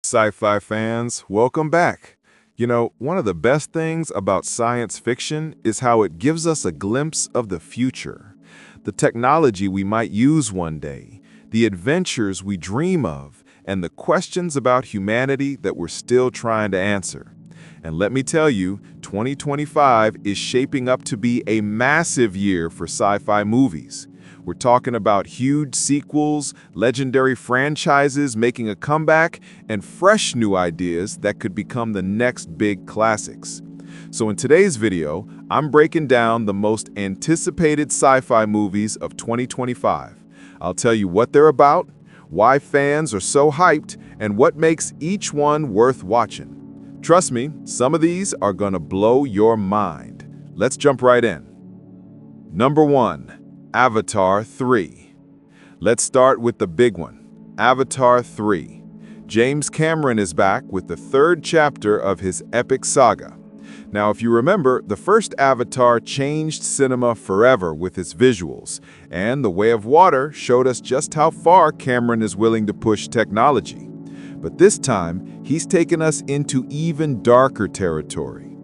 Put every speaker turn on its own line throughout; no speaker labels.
Sci-fi fans, welcome back. You know, one of the best things about science fiction is how it gives us a glimpse of the future. The technology we might use one day, the adventures we dream of, and the questions about humanity that we're still trying to answer. And let me tell you, 2025 is shaping up to be a massive year for sci-fi movies. We're talking about huge sequels, legendary franchises making a comeback, and fresh new ideas that could become the next big classics. So in today's video, I'm breaking down the most anticipated sci-fi movies of 2025. I'll tell you what they're about, why fans are so hyped, and what makes each one worth watching. Trust me, some of these are gonna blow your mind. Let's jump right in. Number 1. Avatar 3. Let's start with the big one, Avatar 3. James Cameron is back with the third chapter of his epic saga. Now, if you remember, the first Avatar changed cinema forever with its visuals, and The Way of Water showed us just how far Cameron is willing to push technology. But this time, he's taken us into even darker territory.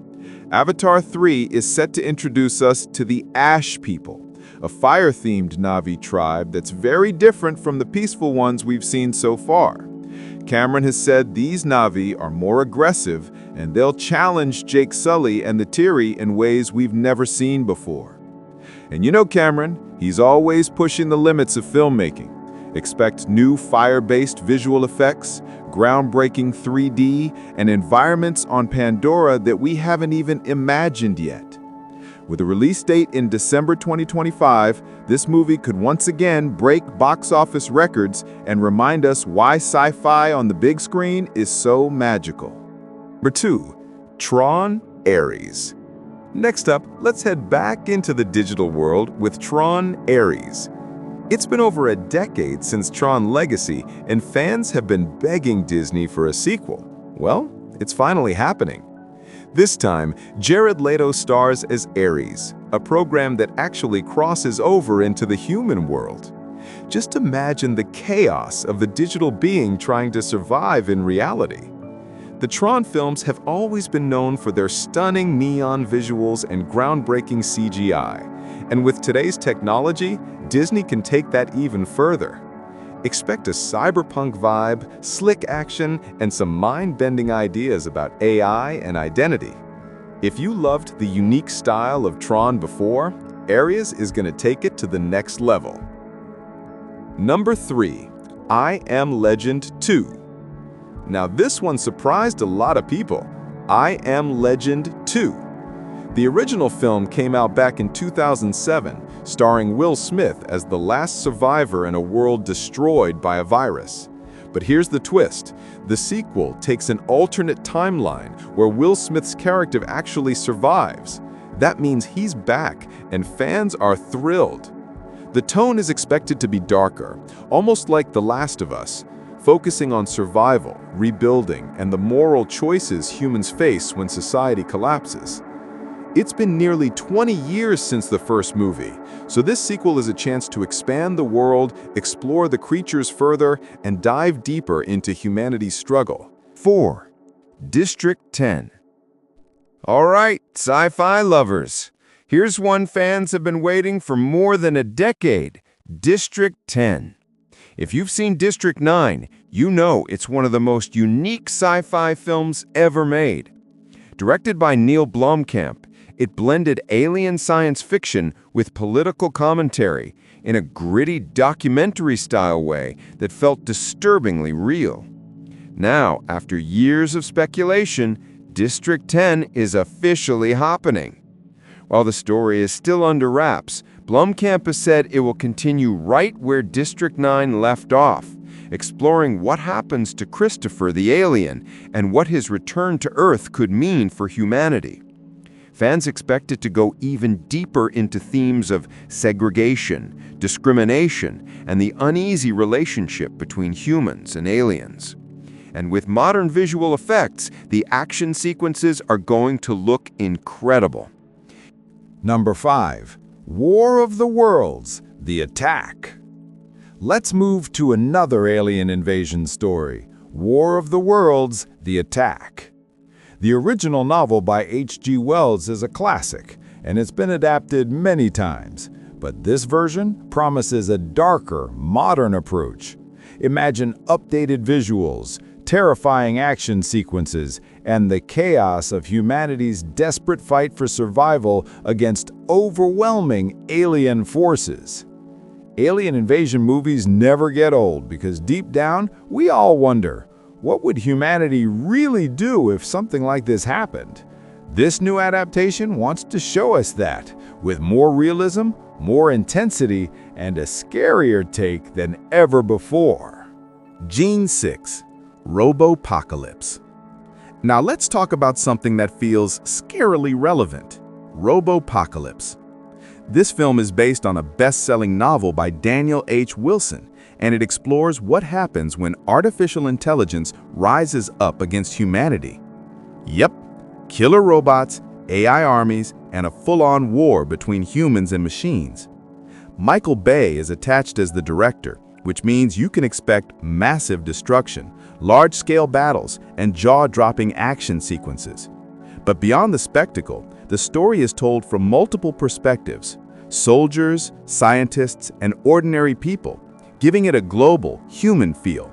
Avatar 3 is set to introduce us to the Ash people, a fire-themed Na'vi tribe that's very different from the peaceful ones we've seen so far. Cameron has said these Na'vi are more aggressive and they'll challenge Jake Sully and the Tiri in ways we've never seen before. And you know Cameron, he's always pushing the limits of filmmaking. Expect new fire-based visual effects, groundbreaking 3D, and environments on Pandora that we haven't even imagined yet. With a release date in December 2025, this movie could once again break box office records and remind us why sci-fi on the big screen is so magical. Number 2. Tron: Ares. Next up, let's head back into the digital world with Tron: Ares. It's been over a decade since Tron Legacy, and fans have been begging Disney for a sequel. Well, it's finally happening. This time, Jared Leto stars as Ares, a program that actually crosses over into the human world. Just imagine the chaos of the digital being trying to survive in reality. The Tron films have always been known for their stunning neon visuals and groundbreaking CGI. And with today's technology, Disney can take that even further. Expect a cyberpunk vibe, slick action, and some mind-bending ideas about AI and identity. If you loved the unique style of Tron before, Ares is going to take it to the next level. Number 3. I Am Legend 2. Now this one surprised a lot of people. I Am Legend 2. The original film came out back in 2007, starring Will Smith as the last survivor in a world destroyed by a virus. But here's the twist. The sequel takes an alternate timeline where Will Smith's character actually survives. That means he's back, and fans are thrilled. The tone is expected to be darker, almost like The Last of Us, focusing on survival, rebuilding, and the moral choices humans face when society collapses. It's been nearly 20 years since the first movie, so this sequel is a chance to expand the world, explore the creatures further, and dive deeper into humanity's struggle. 4. District 10. All right, sci-fi lovers. Here's one fans have been waiting for more than a decade, District 10. If you've seen District 9, you know it's one of the most unique sci-fi films ever made. Directed by Neil Blomkamp, it blended alien science fiction with political commentary in a gritty documentary-style way that felt disturbingly real. Now, after years of speculation, District 10 is officially happening. While the story is still under wraps, Blomkamp has said it will continue right where District 9 left off, exploring what happens to Christopher the alien and what his return to Earth could mean for humanity. Fans expect it to go even deeper into themes of segregation, discrimination, and the uneasy relationship between humans and aliens. And with modern visual effects, the action sequences are going to look incredible.
Number 5. War of the Worlds: The Attack. Let's move to another alien invasion story, War of the Worlds: The Attack. The original novel by H.G. Wells is a classic, and it's been adapted many times. But this version promises a darker, modern approach. Imagine updated visuals, terrifying action sequences, and the chaos of humanity's desperate fight for survival against overwhelming alien forces. Alien invasion movies never get old because deep down, we all wonder, what would humanity really do if something like this happened? This new adaptation wants to show us that, with more realism, more intensity, and a scarier take than ever before.
Gene 6, Robopocalypse. Now let's talk about something that feels scarily relevant: Robopocalypse. This film is based on a best-selling novel by Daniel H. Wilson, and it explores what happens when artificial intelligence rises up against humanity. Yep, killer robots, AI armies, and a full-on war between humans and machines. Michael Bay is attached as the director, which means you can expect massive destruction, large-scale battles, and jaw-dropping action sequences. But beyond the spectacle, the story is told from multiple perspectives: soldiers, scientists, and ordinary people, giving it a global, human feel.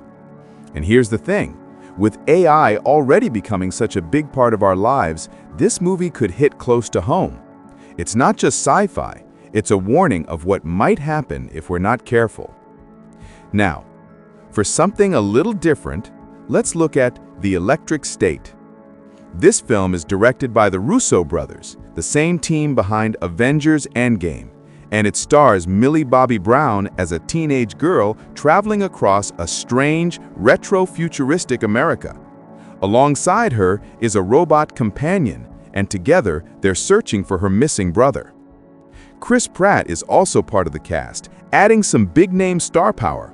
And here's the thing: with AI already becoming such a big part of our lives, this movie could hit close to home. It's not just sci-fi, it's a warning of what might happen if we're not careful. Now, for something a little different, let's look at The Electric State. This film is directed by the Russo brothers, the same team behind Avengers: Endgame, and it stars Millie Bobby Brown as a teenage girl traveling across a strange, retro-futuristic America. Alongside her is a robot companion, and together they're searching for her missing brother. Chris Pratt is also part of the cast, adding some big-name star power.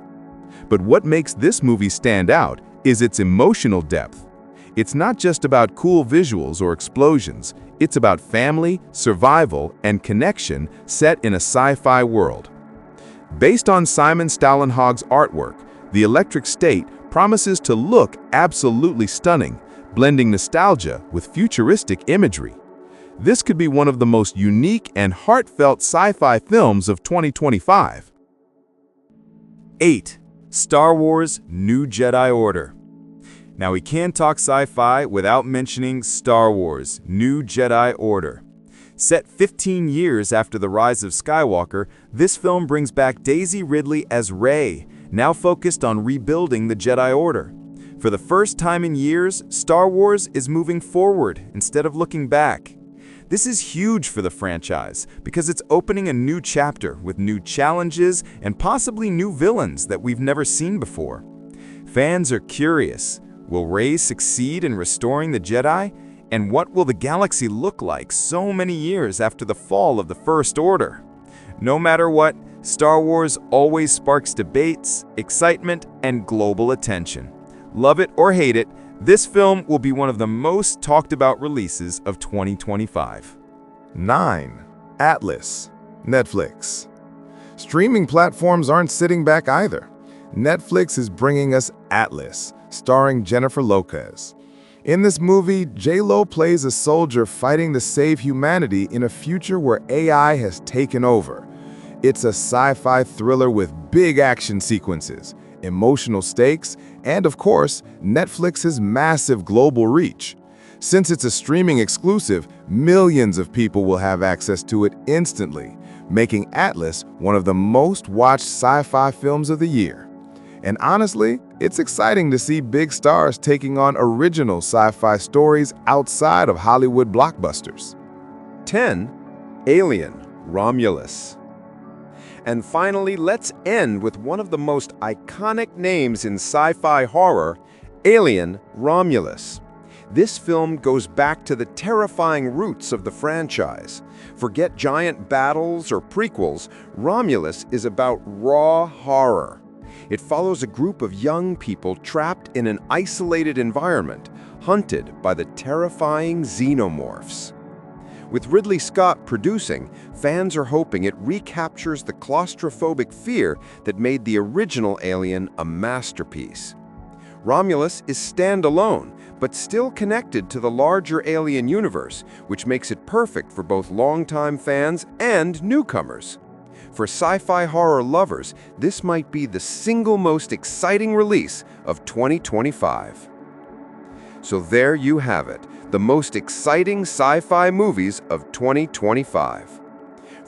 But what makes this movie stand out is its emotional depth. It's not just about cool visuals or explosions, it's about family, survival, and connection set in a sci-fi world. Based on Simon Stålenhag's artwork, The Electric State promises to look absolutely stunning, blending nostalgia with futuristic imagery. This could be one of the most unique and heartfelt sci-fi films of 2025. 8. Star Wars: New Jedi Order. Now, we can't talk sci-fi without mentioning Star Wars: New Jedi Order. Set 15 years after the rise of Skywalker, this film brings back Daisy Ridley as Rey, now focused on rebuilding the Jedi Order. For the first time in years, Star Wars is moving forward instead of looking back. This is huge for the franchise because it's opening a new chapter with new challenges and possibly new villains that we've never seen before. Fans are curious. Will Rey succeed in restoring the Jedi? And what will the galaxy look like so many years after the fall of the First Order? No matter what, Star Wars always sparks debates, excitement, and global attention. Love it or hate it, this film will be one of the most talked about releases of 2025.
9. Atlas, Netflix. Streaming platforms aren't sitting back either. Netflix is bringing us Atlas, starring Jennifer Lopez. In this movie, J-Lo plays a soldier fighting to save humanity in a future where AI has taken over. It's a sci-fi thriller with big action sequences, emotional stakes, and of course, Netflix's massive global reach. Since it's a streaming exclusive, millions of people will have access to it instantly, making Atlas one of the most watched sci-fi films of the year. And honestly, it's exciting to see big stars taking on original sci-fi stories outside of Hollywood blockbusters.
10. Alien: Romulus. And finally, let's end with one of the most iconic names in sci-fi horror, Alien: Romulus. This film goes back to the terrifying roots of the franchise. Forget giant battles or prequels, Romulus is about raw horror. It follows a group of young people trapped in an isolated environment, hunted by the terrifying xenomorphs. With Ridley Scott producing, fans are hoping it recaptures the claustrophobic fear that made the original Alien a masterpiece. Romulus is standalone, but still connected to the larger Alien universe, which makes it perfect for both longtime fans and newcomers. For sci-fi horror lovers, this might be the single most exciting release of 2025. So there you have it, the most exciting sci-fi movies of 2025.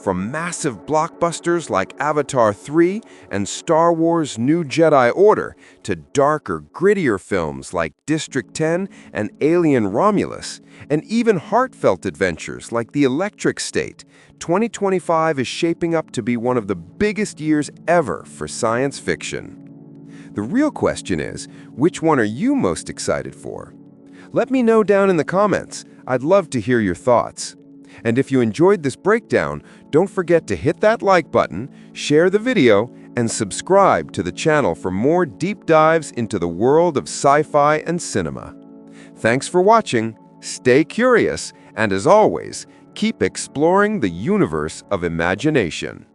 From massive blockbusters like Avatar 3 and Star Wars New Jedi Order to darker, grittier films like District 10 and Alien Romulus, and even heartfelt adventures like The Electric State, 2025 is shaping up to be one of the biggest years ever for science fiction. The real question is, which one are you most excited for? Let me know down in the comments. I'd love to hear your thoughts. And if you enjoyed this breakdown, don't forget to hit that like button, share the video, and subscribe to the channel for more deep dives into the world of sci-fi and cinema. Thanks for watching, stay curious, and as always, keep exploring the universe of imagination.